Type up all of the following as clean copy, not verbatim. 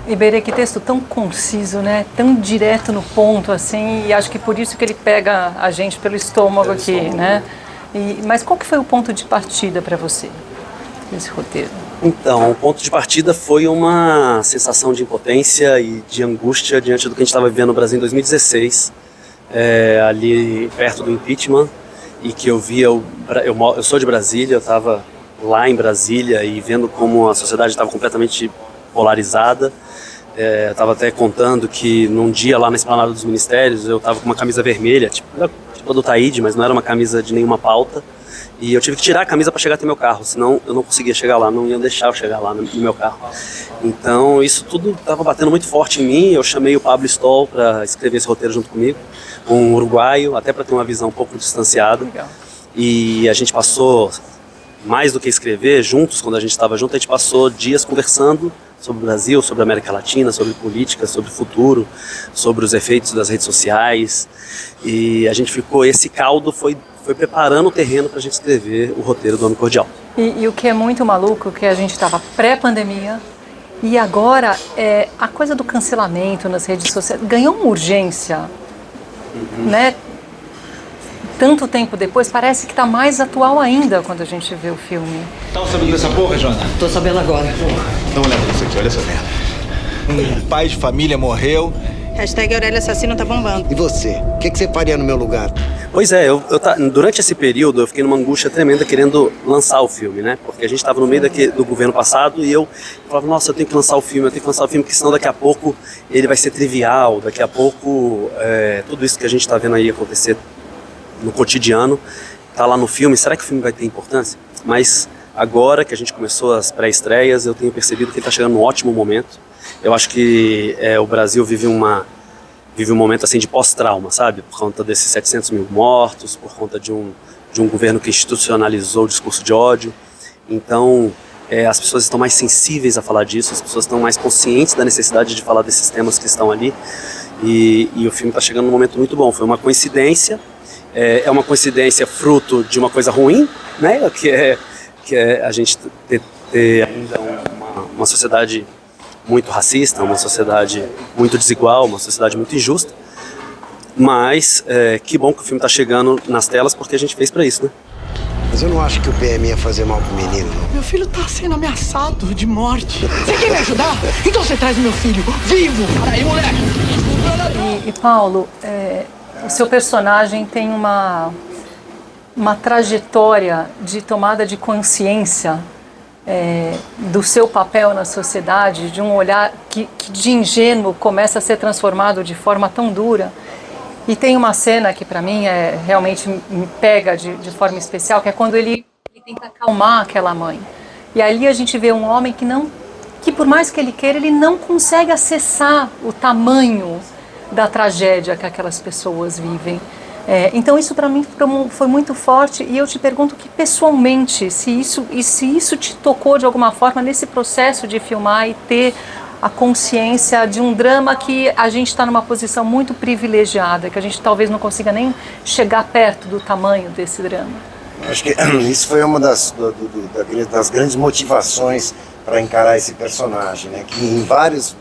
Iberê, que texto tão conciso, né? Tão direto no ponto, assim, e acho que por isso que ele pega a gente pelo estômago aqui, né? Mas qual que foi o ponto de partida para você, desse roteiro? Então, o ponto de partida foi uma sensação de impotência e de angústia diante do que a gente estava vivendo no Brasil em 2016, ali perto do impeachment, e que eu via, eu sou de Brasília, eu estava lá em Brasília e vendo como a sociedade estava completamente polarizada. Eu estava até contando que num dia lá na Esplanada dos Ministérios eu estava com uma camisa vermelha, tipo a do Taíde, mas não era uma camisa de nenhuma pauta. E eu tive que tirar a camisa para chegar até meu carro, senão eu não conseguia chegar lá, não iam deixar eu chegar lá no meu carro. Então isso tudo estava batendo muito forte em mim. Eu chamei o Pablo Stoll para escrever esse roteiro junto comigo, um uruguaio, até para ter uma visão um pouco distanciada. Legal. E a gente passou, mais do que escrever, juntos, quando a gente estava junto, a gente passou dias conversando sobre o Brasil, sobre a América Latina, sobre política, sobre o futuro, sobre os efeitos das redes sociais. E a gente ficou, esse caldo foi preparando o terreno para a gente escrever o roteiro do Homem Cordial. E o que é muito maluco, que a gente estava pré-pandemia e agora a coisa do cancelamento nas redes sociais ganhou uma urgência, né? Tanto tempo depois, parece que está mais atual ainda quando a gente vê o filme. Tá sabendo dessa porra, Joana? Tô sabendo agora. Dá uma olhada nisso aqui, olha essa merda. Um pai de família morreu. Hashtag Aurélio Assassino tá bombando. E você? O que você faria no meu lugar? Pois é, durante esse período eu fiquei numa angústia tremenda querendo lançar o filme, né? Porque a gente estava no meio do governo passado e eu falava, nossa, eu tenho que lançar o filme, porque senão daqui a pouco ele vai ser trivial, daqui a pouco tudo isso que a gente está vendo aí acontecer no cotidiano tá lá no filme, será que o filme vai ter importância? Mas agora que a gente começou as pré-estreias, eu tenho percebido que ele está chegando num ótimo momento. Eu acho que o Brasil vive um momento assim de pós-trauma, sabe? Por conta desses 700 mil mortos, por conta de um governo que institucionalizou o discurso de ódio. Então, as pessoas estão mais sensíveis a falar disso, as pessoas estão mais conscientes da necessidade de falar desses temas que estão ali. E o filme está chegando num momento muito bom. Foi uma coincidência, é uma coincidência fruto de uma coisa ruim, né? Que é a gente ter ainda uma sociedade muito racista, uma sociedade muito desigual, uma sociedade muito injusta. Mas que bom que o filme está chegando nas telas, porque a gente fez para isso, né? Mas eu não acho que o PM ia fazer mal pro menino, não. Meu filho tá sendo ameaçado de morte. Você quer me ajudar? Então você traz meu filho vivo. Para aí, moleque. E Paulo, o seu personagem tem uma trajetória de tomada de consciência do seu papel na sociedade, de um olhar que de ingênuo começa a ser transformado de forma tão dura. E tem uma cena que para mim realmente me pega de forma especial, que é quando ele tenta acalmar aquela mãe. E ali a gente vê um homem que por mais que ele queira, ele não consegue acessar o tamanho da tragédia que aquelas pessoas vivem. Então isso para mim foi muito forte, e eu te pergunto que pessoalmente, se isso te tocou de alguma forma nesse processo de filmar e ter a consciência de um drama que a gente está numa posição muito privilegiada, que a gente talvez não consiga nem chegar perto do tamanho desse drama. Acho que isso foi uma das grandes motivações para encarar esse personagem, né? Que em vários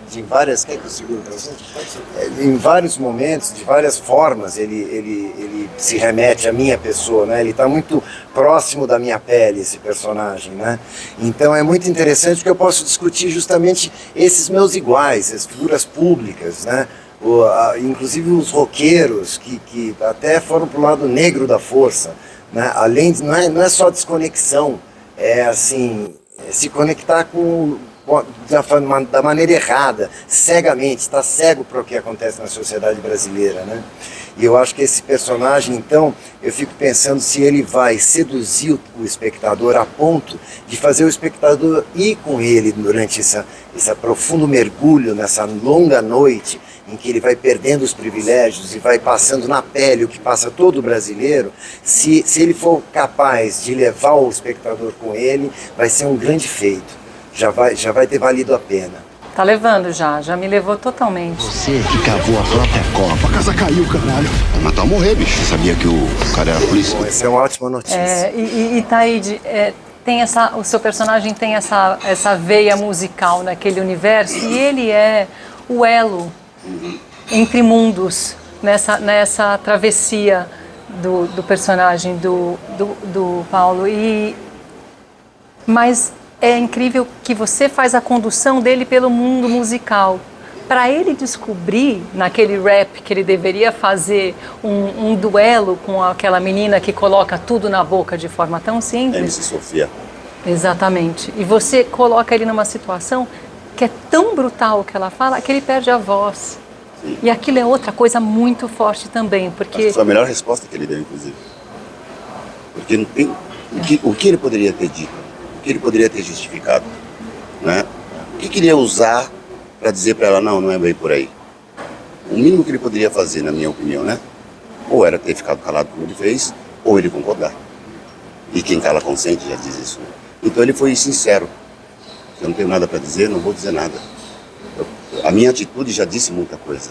momentos, de várias formas, ele se remete à minha pessoa, né? Ele está muito próximo da minha pele, esse personagem, né? Então é muito interessante porque eu posso discutir justamente esses meus iguais, as figuras públicas, né? Inclusive os roqueiros que até foram para o lado negro da força, né? Além de, não é só desconexão, se conectar da maneira errada, cegamente, está cego para o que acontece na sociedade brasileira, né? E eu acho que esse personagem, então, eu fico pensando se ele vai seduzir o espectador a ponto de fazer o espectador ir com ele durante esse profundo mergulho, nessa longa noite, em que ele vai perdendo os privilégios e vai passando na pele o que passa todo brasileiro. Se ele for capaz de levar o espectador com ele, vai ser um grande feito. Já vai ter valido a pena. Tá levando já me levou totalmente. Você que cavou a própria copa. A casa caiu, caralho. Vai matar ou morrer, bicho. Você sabia que o cara era polícia? Bom, essa é uma ótima notícia. E Taíde, o seu personagem tem essa veia musical naquele universo e ele é o elo entre mundos nessa travessia do personagem do Paulo. Mas é incrível que você faz a condução dele pelo mundo musical. Para ele descobrir, naquele rap que ele deveria fazer um duelo com aquela menina que coloca tudo na boca de forma tão simples. MC Sofia. Exatamente. E você coloca ele numa situação que é tão brutal o que ela fala, que ele perde a voz. Sim. E aquilo é outra coisa muito forte também, porque... Acho que foi a melhor resposta que ele deu, inclusive. Porque não tem... O que ele poderia ter dito? O que ele poderia ter justificado? Né? O que ele ia usar para dizer para ela, não é bem por aí? O mínimo que ele poderia fazer, na minha opinião, né? Ou era ter ficado calado como ele fez, ou ele concordar. E quem cala consente, já diz isso. Então ele foi sincero. Eu não tenho nada para dizer, não vou dizer nada. A minha atitude já disse muita coisa.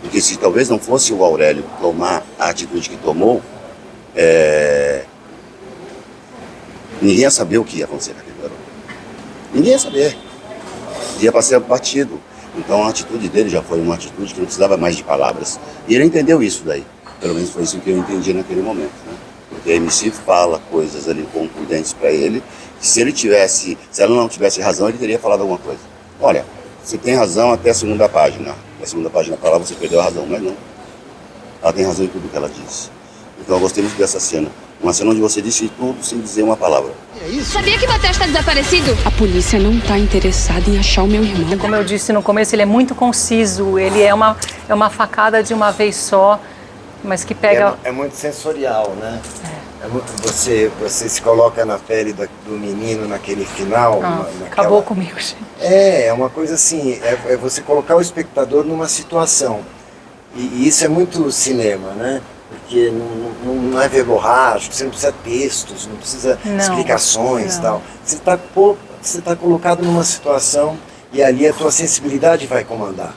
Porque se talvez não fosse o Aurélio tomar a atitude que tomou, ninguém ia saber o que ia acontecer com aquele garoto. Ninguém ia saber. Ia passar batido. Então a atitude dele já foi uma atitude que não precisava mais de palavras. E ele entendeu isso daí. Pelo menos foi isso que eu entendi naquele momento. Né? Porque a MC fala coisas ali contundentes para ele, que se ela não tivesse razão, ele teria falado alguma coisa. Olha, você tem razão até a segunda página. A segunda página para lá você perdeu a razão, mas não. Ela tem razão em tudo que ela disse. Então eu gostei muito dessa cena. Uma cena onde você disse tudo sem dizer uma palavra. Sabia que Matheus está desaparecido? A polícia não está interessada em achar o meu irmão. Como eu disse no começo, ele é muito conciso. Ele é uma facada de uma vez só, mas que pega... É muito sensorial, né? Você se coloca na pele do menino naquele final. Acabou comigo, gente. É uma coisa assim, é você colocar o espectador numa situação. E isso é muito cinema, né? Porque não é verborrágico, você não precisa textos, não precisa explicações e tal. Você tá colocado numa situação e ali a tua sensibilidade vai comandar.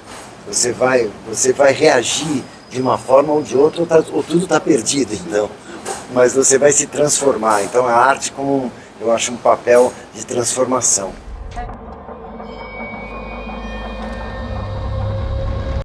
Você vai reagir de uma forma ou de outra, ou tudo está perdido, então. Mas você vai se transformar. Então a arte, como eu acho, um papel de transformação.